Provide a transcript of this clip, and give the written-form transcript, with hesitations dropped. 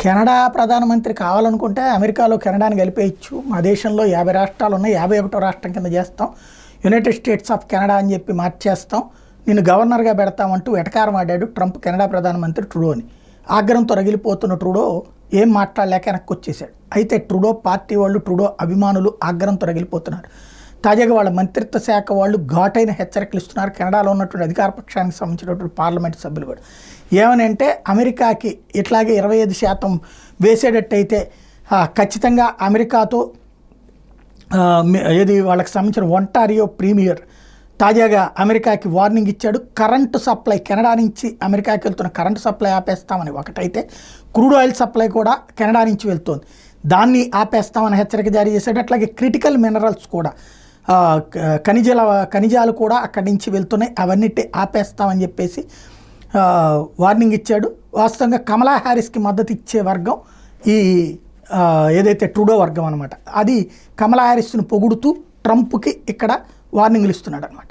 Canada ప్రధానమంత్రి కావాలనుకుంటే అమెరికాలో కెనడాని కలిపేయచ్చు. మా దేశంలో 50 రాష్ట్రాలు ఉన్నాయి, 51వ రాష్ట్రం కింద చేస్తాం, యునైటెడ్ స్టేట్స్ ఆఫ్ కెనడా అని చెప్పి మార్చేస్తాం, నిన్ను గవర్నర్గా పెడతామంటూ వెటకారం ఆడాడు ట్రంప్ కెనడా ప్రధానమంత్రి ట్రూడోని. ఆగ్రహంతో రగిలిపోతున్న ట్రూడో ఏం మాట్లాడలేక వెనక్కి వచ్చేసాడు. అయితే ట్రూడో పార్టీ వాళ్ళు, ట్రూడో అభిమానులు ఆగ్రహంతో రగిలిపోతున్నారు. తాజాగా వాళ్ళ మంత్రిత్వ శాఖ వాళ్ళు ఘాటైన హెచ్చరికలు ఇస్తున్నారు. కెనడాలో ఉన్నటువంటి అధికార పక్షానికి సంబంధించినటువంటి పార్లమెంట్ సభ్యులు కూడా ఏమని అంటే, అమెరికాకి ఇట్లాగే 25% వేసేటట్టయితే ఖచ్చితంగా అమెరికాతో ఏది వాళ్ళకి సంబంధించిన ఒంటారియో ప్రీమియర్ తాజాగా అమెరికాకి వార్నింగ్ ఇచ్చాడు. కరెంటు సప్లై కెనడా నుంచి అమెరికాకి వెళ్తున్న కరెంటు సప్లై ఆపేస్తామని ఒకటైతే, క్రూడ్ ఆయిల్ సప్లై కూడా కెనడా నుంచి వెళ్తోంది, దాన్ని ఆపేస్తామని హెచ్చరిక జారీ చేశాడు. అట్లాగే క్రిటికల్ మినరల్స్ కూడా, ఖనిజాలు కూడా అక్కడి నుంచి వెళ్తున్నాయి, అవన్నిటి ఆపేస్తామని చెప్పేసి వార్నింగ్ ఇచ్చాడు. వాస్తవంగా కమలా హ్యారిస్కి మద్దతు ఇచ్చే వర్గం ఈ ఏదైతే ట్రూడో వర్గం అనమాట, అది కమలా హ్యారిస్ను పొగుడుతూ ట్రంప్కి ఇక్కడ వార్నింగ్లు ఇస్తున్నాడు అనమాట.